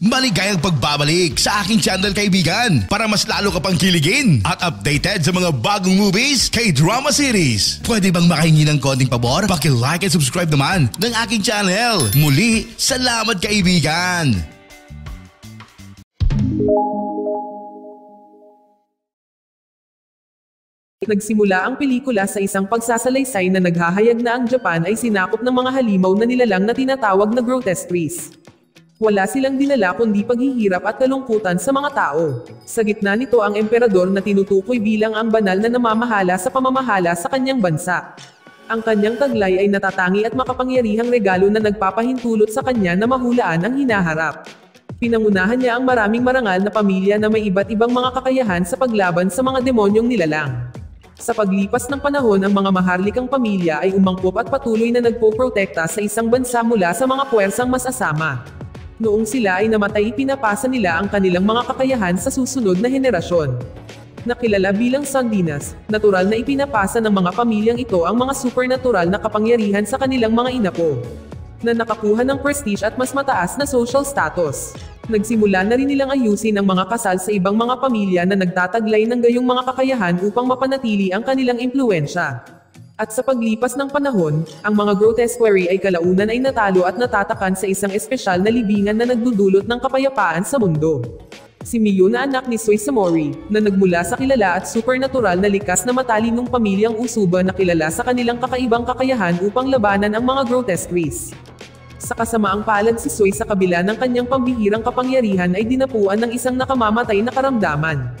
Maligayang pagbabalik sa aking channel, kaibigan, para mas lalo ka pang kiligin at updated sa mga bagong movies, K-drama series. Pwede bang makahingi ng konting pabor? Paki-like and subscribe naman ng aking channel. Muli, salamat kaibigan! Nagsimula ang pelikula sa isang pagsasalaysay na naghahayag na ang Japan ay sinakop ng mga halimaw na nilalang na tinatawag na grotesques. Wala silang dinala kundi paghihirap at kalungkutan sa mga tao. Sa gitna nito ang emperador na tinutukoy bilang ang banal na namamahala sa pamamahala sa kanyang bansa. Ang kanyang taglay ay natatangi at makapangyarihang regalo na nagpapahintulot sa kanya na mahulaan ang hinaharap. Pinangunahan niya ang maraming marangal na pamilya na may iba't ibang mga kakayahan sa paglaban sa mga demonyong nilalang. Sa paglipas ng panahon, ang mga maharlikang pamilya ay umangkop at patuloy na nagpoprotekta sa isang bansa mula sa mga puwersang masasama. Noong sila ay namatay, ipinapasa nila ang kanilang mga kakayahan sa susunod na henerasyon. Nakilala bilang Sundinas, natural na ipinapasa ng mga pamilyang ito ang mga supernatural na kapangyarihan sa kanilang mga inapo, na nakakuha ng prestige at mas mataas na social status. Nagsimula na rin nilang ayusin ang mga kasal sa ibang mga pamilya na nagtataglay ng gayong mga kakayahan upang mapanatili ang kanilang impluwensya. At sa paglipas ng panahon, ang mga grotesquerie ay kalaunan ay natalo at natatakan sa isang espesyal na libingan na nagdudulot ng kapayapaan sa mundo. Si Miyu na anak ni Soisamori, na nagmula sa kilala at supernatural na likas na matalinong pamilyang Usuba na kilala sa kanilang kakaibang kakayahan upang labanan ang mga grotesques. Sa kasamaang palad, si Soi sa kabila ng kanyang pambihirang kapangyarihan ay dinapuan ng isang nakamamatay na karamdaman.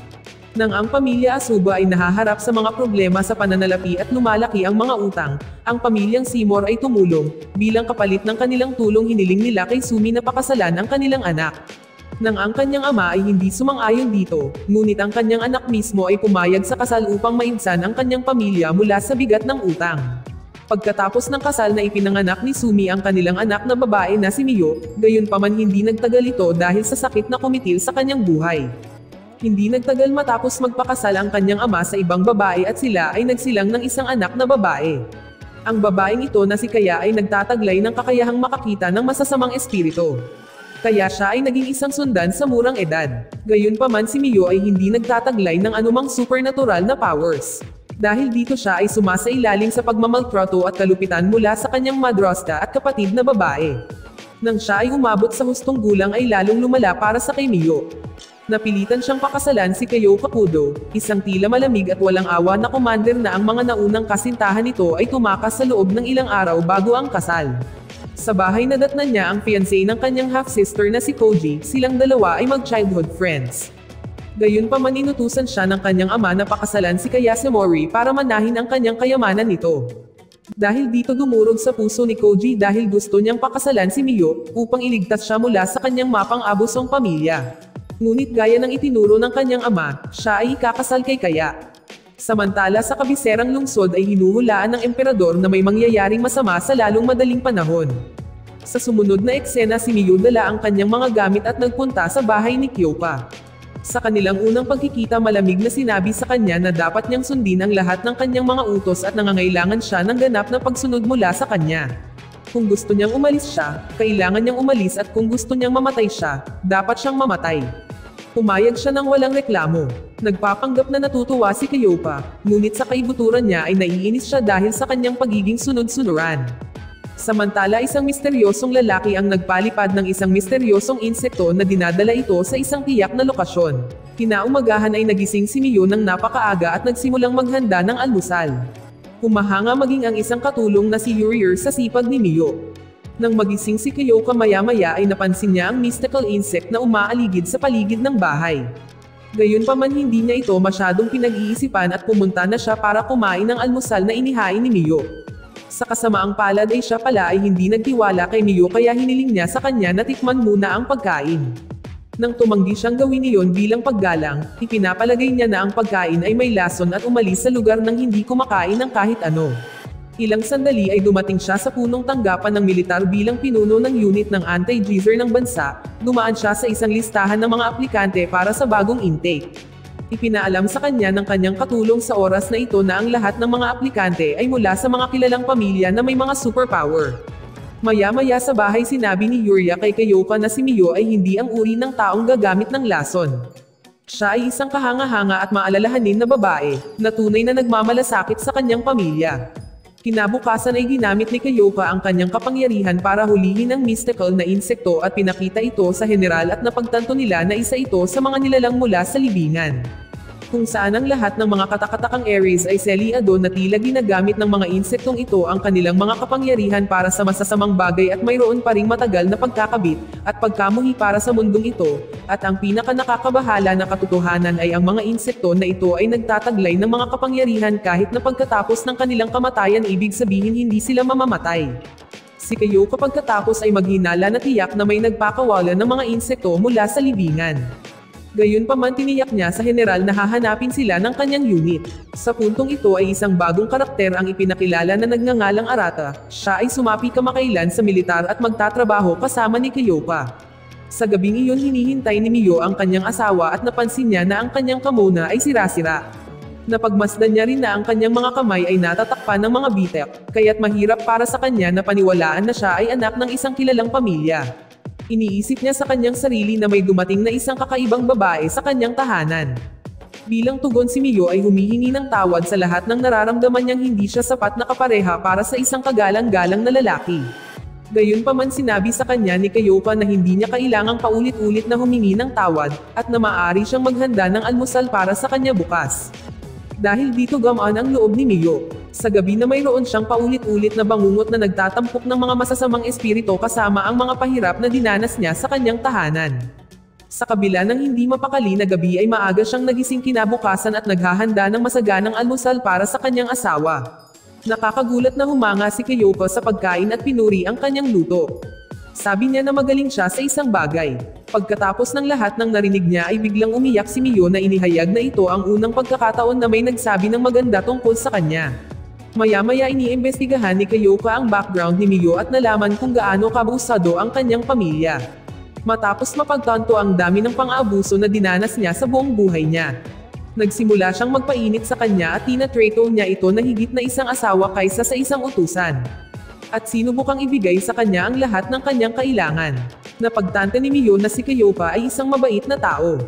Nang ang pamilya Asuba ay nahaharap sa mga problema sa pananalapi at lumalaki ang mga utang, ang pamilyang Seymour ay tumulong. Bilang kapalit ng kanilang tulong, hiniling nila kay Sumi na pakasalan ang kanilang anak. Nang ang kanyang ama ay hindi sumang-ayon dito, ngunit ang kanyang anak mismo ay pumayag sa kasal upang maibsan ang kanyang pamilya mula sa bigat ng utang. Pagkatapos ng kasal na ipinanganak ni Sumi ang kanilang anak na babae na si Miyo, gayunpaman hindi nagtagal ito dahil sa sakit na kumitil sa kanyang buhay. Hindi nagtagal matapos magpakasal ang kanyang ama sa ibang babae at sila ay nagsilang ng isang anak na babae. Ang babaeng ito na si Kaya ay nagtataglay ng kakayahang makakita ng masasamang espiritu. Kaya siya ay naging isang sundan sa murang edad. Gayunpaman si Miyo ay hindi nagtataglay ng anumang supernatural na powers. Dahil dito siya ay sumasailalim sa pagmamaltrato at kalupitan mula sa kanyang madrasta at kapatid na babae. Nang siya ay umabot sa hustong gulang ay lalong lumala para sa kay Miyo. Napilitan siyang pakasalan si Kayo Kakudo, isang tila malamig at walang awa na commander na ang mga naunang kasintahan nito ay tumakas sa loob ng ilang araw bago ang kasal. Sa bahay nadatnan niya ang fiancé ng kanyang half-sister na si Koji, silang dalawa ay mag-childhood friends. Gayunpaman inutusan siya ng kanyang ama na pakasalan si Kayasamori para manahin ang kanyang kayamanan nito. Dahil dito dumurog sa puso ni Koji dahil gusto niyang pakasalan si Miyo, upang iligtas siya mula sa kanyang mapang-abusong pamilya. Ngunit gaya ng itinuro ng kanyang ama, siya ay ikakasal kay Kaya. Samantala sa kabiserang lungsod ay hinuhulaan ng emperador na may mangyayaring masama sa lalong madaling panahon. Sa sumunod na eksena, si Miyu dala ang kanyang mga gamit at nagpunta sa bahay ni Kyopa. Sa kanilang unang pagkikita, malamig na sinabi sa kanya na dapat niyang sundin ang lahat ng kanyang mga utos at nangangailangan siya ng ganap na pagsunod mula sa kanya. Kung gusto niyang umalis siya, kailangan niyang umalis at kung gusto niyang mamatay siya, dapat siyang mamatay. Pumayag siya ng walang reklamo. Nagpapanggap na natutuwa si Kyopa, ngunit sa kaibuturan niya ay naiinis siya dahil sa kanyang pagiging sunod-sunuran. Samantala, isang misteryosong lalaki ang nagpalipad ng isang misteryosong insekto na dinadala ito sa isang tiyak na lokasyon. Kinaumagahan ay nagising si Miyo ng napakaaga at nagsimulang maghanda ng almusal. Humahanga maging ang isang katulong na si Urier sa sipag ni Miyo. Nang magising si Kyoka, maya-maya ay napansin niya ang mystical insect na umaaligid sa paligid ng bahay. Gayunpaman hindi niya ito masyadong pinag-iisipan at pumunta na siya para kumain ng almusal na inihain ni Miyo. Sa kasamaang palad ay siya pala ay hindi nagtiwala kay Miyo kaya hiniling niya sa kanya na tikman muna ang pagkain. Nang tumanggi siyang gawin iyon bilang paggalang, ipinapalagay niya na ang pagkain ay may lason at umalis sa lugar nang hindi kumakain ng kahit ano. Ilang sandali ay dumating siya sa punong tanggapan ng militar bilang pinuno ng unit ng anti-geyser ng bansa. Dumaan siya sa isang listahan ng mga aplikante para sa bagong intake. Ipinaalam sa kanya ng kanyang katulong sa oras na ito na ang lahat ng mga aplikante ay mula sa mga kilalang pamilya na may mga superpower. Maya-maya sa bahay sinabi ni Yuria kay Kyoka na si Miyo ay hindi ang uri ng taong gagamit ng lason. Siya ay isang kahanga-hanga at maalalahanin na babae, na tunay na nagmamalasakit sa kanyang pamilya. Kinabukasan ay ginamit ni Kyoka ang kanyang kapangyarihan para hulihin ang mystical na insekto at pinakita ito sa general at napagtanto nila na isa ito sa mga nilalang mula sa libingan. Kung saan ang lahat ng mga katakatakang Aries ay seliado na tila ginagamit ng mga insektong ito ang kanilang mga kapangyarihan para sa masasamang bagay at mayroon pa ring matagal na pagkakabit at pagkamuhi para sa mundong ito, at ang pinaka nakakabahala na katotohanan ay ang mga insekto na ito ay nagtataglay ng mga kapangyarihan kahit na pagkatapos ng kanilang kamatayan, ibig sabihin hindi sila mamamatay. Si Kyoka pagkatapos ay maghinala na tiyak na may nagpakawala ng mga insekto mula sa libingan. Gayunpaman tiniyak niya sa general na hahanapin sila ng kanyang unit. Sa puntong ito ay isang bagong karakter ang ipinakilala na nagngangalang Arata. Siya ay sumapi kamakailan sa militar at magtatrabaho kasama ni Kyoka. Sa gabing iyon hinihintay ni Miyo ang kanyang asawa at napansin niya na ang kanyang kamona ay sira-sira. Napagmasdan niya rin na ang kanyang mga kamay ay natatakpan ng mga bitek, kaya't mahirap para sa kanya na paniwalaan na siya ay anak ng isang kilalang pamilya. Iniisip niya sa kanyang sarili na may dumating na isang kakaibang babae sa kanyang tahanan. Bilang tugon si Miyo ay humihingi ng tawad sa lahat ng nararamdaman niyang hindi siya sapat na kapareha para sa isang kagalang-galang na lalaki. Gayunpaman sinabi sa kanya ni Kyoka na hindi niya kailangang paulit-ulit na humingi ng tawad, at na maaari siyang maghanda ng almusal para sa kanya bukas. Dahil dito gamaan ang loob ni Miyo. Sa gabi na mayroon siyang paulit-ulit na bangungot na nagtatampok ng mga masasamang espiritu kasama ang mga pahirap na dinanas niya sa kanyang tahanan. Sa kabila ng hindi mapakali na gabi ay maaga siyang nagising kinabukasan at naghahanda ng masaganang almusal para sa kanyang asawa. Nakakagulat na humanga si Kyoka sa pagkain at pinuri ang kanyang luto. Sabi niya na magaling siya sa isang bagay. Pagkatapos ng lahat ng narinig niya ay biglang umiyak si Miyo na inihayag na ito ang unang pagkakataon na may nagsabi ng maganda tungkol sa kanya. Maya-maya iniimbestigahan ni Kyoka ang background ni Miyo at nalaman kung gaano kabusado ang kanyang pamilya. Matapos mapagtanto ang dami ng pang-aabuso na dinanas niya sa buong buhay niya, nagsimula siyang magpainit sa kanya at tinatrato niya ito na higit na isang asawa kaysa sa isang utusan. At sinubukang ibigay sa kanya ang lahat ng kanyang kailangan. Napagtanto ni Miyo na si Kyoka ay isang mabait na tao.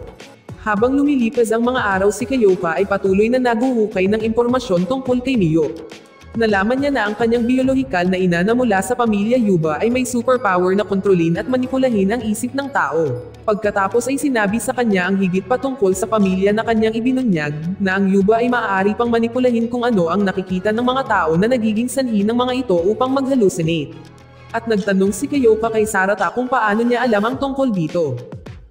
Habang lumilipas ang mga araw si Kyoka ay patuloy na naguhukay ng impormasyon tungkol kay Miyo. Nalaman niya na ang kanyang biolohikal na ina na mula sa pamilya Yuba ay may superpower na kontrolin at manipulahin ang isip ng tao. Pagkatapos ay sinabi sa kanya ang higit pa tungkol sa pamilya na kanyang ibinunyag, na ang Yuba ay maaari pang manipulahin kung ano ang nakikita ng mga tao na nagiging sanhi ng mga ito upang mag-hallucinate. At nagtanong si Kyoka kay Sarata kung paano niya alam ang tungkol dito.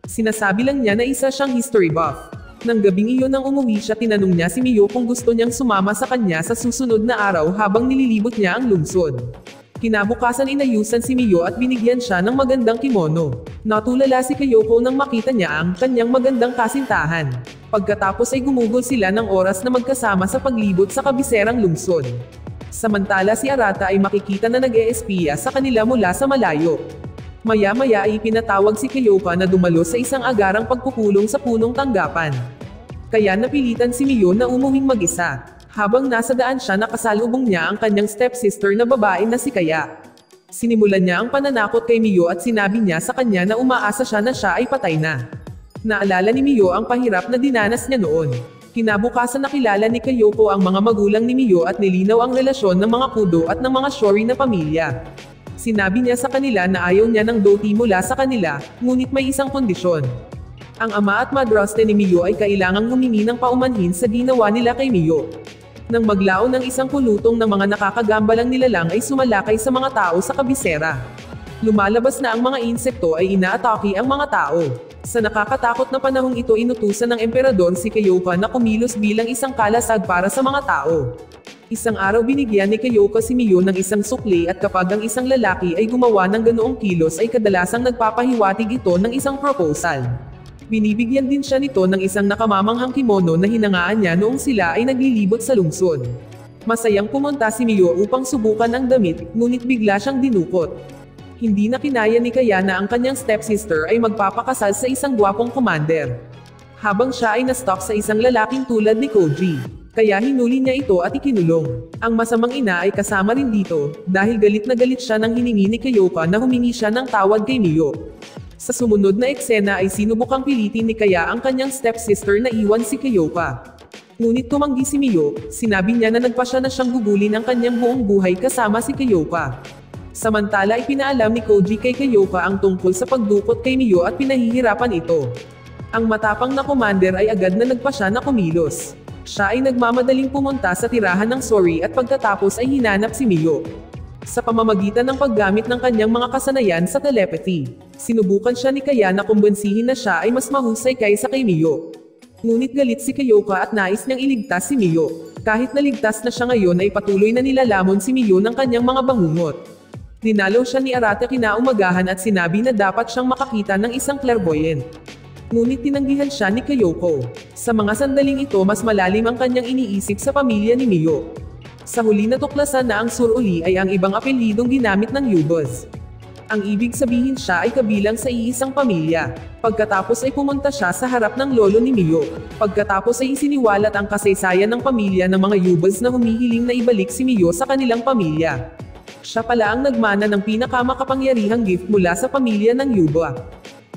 Sinasabi lang niya na isa siyang history buff. Nang gabing iyon nang umuwi siya, tinanong niya si Miyo kung gusto niyang sumama sa kanya sa susunod na araw habang nililibot niya ang lungsod. Kinabukasan inayusan si Miyo at binigyan siya ng magandang kimono. Natulala si Kyoka nang makita niya ang kanyang magandang kasintahan. Pagkatapos ay gumugol sila ng oras na magkasama sa paglibot sa kabiserang lungsod. Samantala si Arata ay makikita na nag-eespiya sa kanila mula sa malayo. Maya-maya ay pinatawag si Kyoka na dumalo sa isang agarang pagpupulong sa punong tanggapan. Kaya napilitan si Miyo na umuwing mag-isa. Habang nasa daan siya, nakasalubong niya ang kanyang stepsister na babae na si Kaya. Sinimulan niya ang pananakot kay Miyo at sinabi niya sa kanya na umaasa siya na siya ay patay na. Naalala ni Miyo ang pahirap na dinanas niya noon. Kinabukasan nakilala ni Kyoka ang mga magulang ni Miyo at nilinaw ang relasyon ng mga Kudo at ng mga Shori na pamilya. Sinabi niya sa kanila na ayaw niya ng doti mula sa kanila, ngunit may isang kondisyon. Ang ama at madraste ni Miyo ay kailangang humingi ng paumanhin sa ginawa nila kay Miyo. Nang maglaon ng isang kulutong ng mga nakakagambalang nilalang ay sumalakay sa mga tao sa kabisera. Lumalabas na ang mga insekto ay inaatake ang mga tao. Sa nakakatakot na panahong ito, inutusan ng emperador si Kyoka na kumilos bilang isang kalasag para sa mga tao. Isang araw binigyan ni Kyoka si Miyo ng isang sukli at kapag ang isang lalaki ay gumawa ng ganoong kilos ay kadalasang nagpapahiwatig ito ng isang proposal. Binibigyan din siya nito ng isang nakamamanghang kimono na hinangaan niya noong sila ay naglilibot sa lungsod. Masayang pumunta si Miyo upang subukan ang damit, ngunit bigla siyang dinukot. Hindi na kinaya ni Kaya na ang kanyang stepsister ay magpapakasal sa isang gwapong commander. Habang siya ay na-stuck sa isang lalaking tulad ni Koji. Kaya hinuli niya ito at ikinulong. Ang masamang ina ay kasama rin dito, dahil galit na galit siya nang hiningi ni Kyoka na humingi siya ng tawad kay Miyo. Sa sumunod na eksena ay sinubukang pilitin ni Kaya ang kanyang stepsister na iwan si Kyoka. Ngunit tumanggi si Miyo, sinabi niya na nagpasya na siyang gugulin ang kanyang buong buhay kasama si Kyoka. Samantala ipinaalam ni Koji kay Kyoka ang tungkol sa pagdukot kay Miyo at pinahihirapan ito. Ang matapang na commander ay agad na nagpasya na kumilos. Siya ay nagmamadaling pumunta sa tirahan ng Sori at pagkatapos ay hinanap si Miyo. Sa pamamagitan ng paggamit ng kanyang mga kasanayan sa telepathy, sinubukan siya ni Kaya na kumbensihin na siya ay mas mahusay kaysa kay Miyo. Ngunit galit si Kyoka at nais niyang iligtas si Miyo. Kahit naligtas na siya ngayon ay patuloy na nilalamon si Miyo ng kanyang mga bangungot. Dinalaw siya ni Arata kinaumagahan at sinabi na dapat siyang makakita ng isang clairvoyant. Ngunit tinanggihan siya ni Kyoko. Sa mga sandaling ito mas malalim ang kanyang iniisip sa pamilya ni Miyo. Sa huli natuklasan na ang Suruli ay ang ibang apelyidong ginamit ng Yubos. Ang ibig sabihin siya ay kabilang sa iisang pamilya. Pagkatapos ay pumunta siya sa harap ng lolo ni Miyo. Pagkatapos ay isiniwalat ang kasaysayan ng pamilya ng mga Yubos na humihiling na ibalik si Miyo sa kanilang pamilya. Siya pala ang nagmana ng pinakamakapangyarihang gift mula sa pamilya ng Yuba.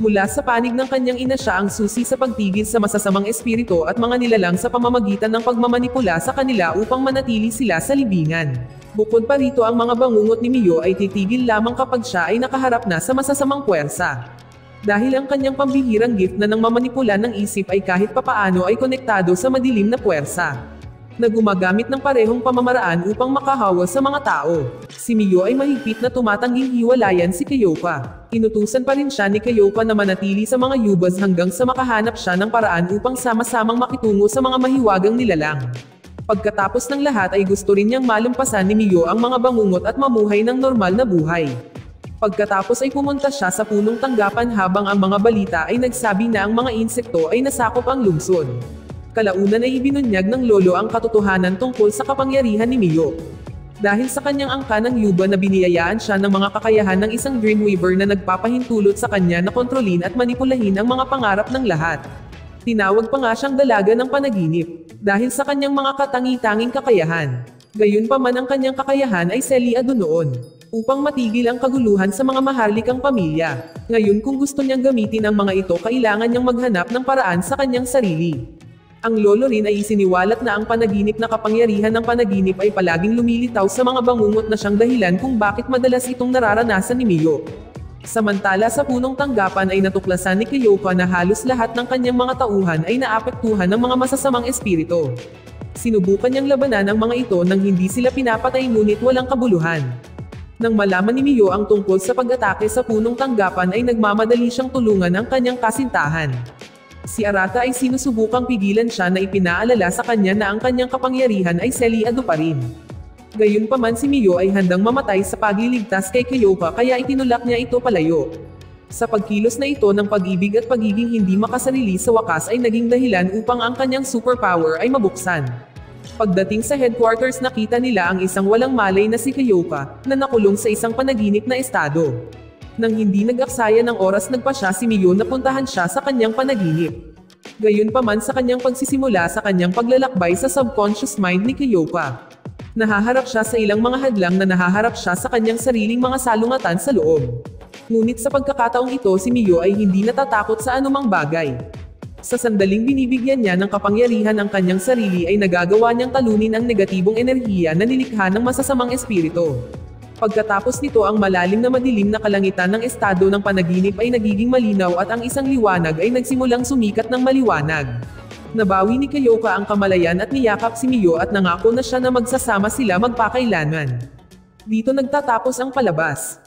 Mula sa panig ng kanyang ina siya ang susi sa pagtigil sa masasamang espiritu at mga nilalang sa pamamagitan ng pagmamanipula sa kanila upang manatili sila sa libingan. Bukod pa rito ang mga bangungot ni Miyo ay titigil lamang kapag siya ay nakaharap na sa masasamang puwersa. Dahil ang kanyang pambihirang gift na nang mamanipula ng isip ay kahit papaano ay konektado sa madilim na puwersa na gumagamit ng parehong pamamaraan upang makahawa sa mga tao. Si Miyo ay mahigpit na tumatangging hiwalayan si Kyoka. Inutusan pa rin siya ni Kyoka na manatili sa mga Yubas hanggang sa makahanap siya ng paraan upang sama-samang makitungo sa mga mahiwagang nilalang. Pagkatapos ng lahat ay gusto rin niyang malampasan ni Miyo ang mga bangungot at mamuhay ng normal na buhay. Pagkatapos ay pumunta siya sa punong tanggapan habang ang mga balita ay nagsabi na ang mga insekto ay nasakop ang lungsod. Kalaunan ay ibinunyag ng lolo ang katotohanan tungkol sa kapangyarihan ni Miyo. Dahil sa kanyang angka ng Yuba na biniyayaan siya ng mga kakayahan ng isang Dreamweaver na nagpapahintulot sa kanya na kontrolin at manipulahin ang mga pangarap ng lahat. Tinawag pa nga siyang dalaga ng panaginip, dahil sa kanyang mga katangi-tanging kakayahan. Gayunpaman ang kanyang kakayahan ay seliado noon, upang matigil ang kaguluhan sa mga maharlikang pamilya. Ngayon kung gusto niyang gamitin ang mga ito kailangan niyang maghanap ng paraan sa kanyang sarili. Ang lolo rin ay isiniwalat na ang panaginip na kapangyarihan ng panaginip ay palaging lumilitaw sa mga bangungot na siyang dahilan kung bakit madalas itong nararanasan ni Miyo. Samantala sa punong tanggapan ay natuklasan ni Kyoka na halos lahat ng kanyang mga tauhan ay naapektuhan ng mga masasamang espiritu. Sinubukan niyang labanan ang mga ito nang hindi sila pinapatay ngunit walang kabuluhan. Nang malaman ni Miyo ang tungkol sa pag-atake sa punong tanggapan ay nagmamadali siyang tulungan ang kanyang kasintahan. Si Arata ay sinusubukang pigilan siya na ipinaalala sa kanya na ang kanyang kapangyarihan ay seliado pa rin. Gayunpaman si Miyo ay handang mamatay sa pagliligtas kay Kyoka kaya itinulak niya ito palayo. Sa pagkilos na ito ng pag-ibig at pagiging hindi makasarili sa wakas ay naging dahilan upang ang kanyang superpower ay mabuksan. Pagdating sa headquarters nakita nila ang isang walang malay na si Kyoka na nakulong sa isang panaginip na estado. Nang hindi nag-aksaya ng oras nagpa siya si Miyo na puntahan siya sa kanyang panaginip. Gayunpaman sa kanyang pagsisimula sa kanyang paglalakbay sa subconscious mind ni Kyoka. Nahaharap siya sa ilang mga hadlang na nahaharap siya sa kanyang sariling mga salungatan sa loob. Ngunit sa pagkakataong ito si Miyo ay hindi natatakot sa anumang bagay. Sa sandaling binibigyan niya ng kapangyarihan ang kanyang sarili ay nagagawa niyang talunin ang negatibong enerhiya na nilikha ng masasamang espiritu. Pagkatapos nito ang malalim na madilim na kalangitan ng estado ng panaginip ay nagiging malinaw at ang isang liwanag ay nagsimulang sumikat ng maliwanag. Nabawi ni Kyoka ang kamalayan at niyakap si Miyo at nangako na siya na magsasama sila magpakailanman. Dito nagtatapos ang palabas.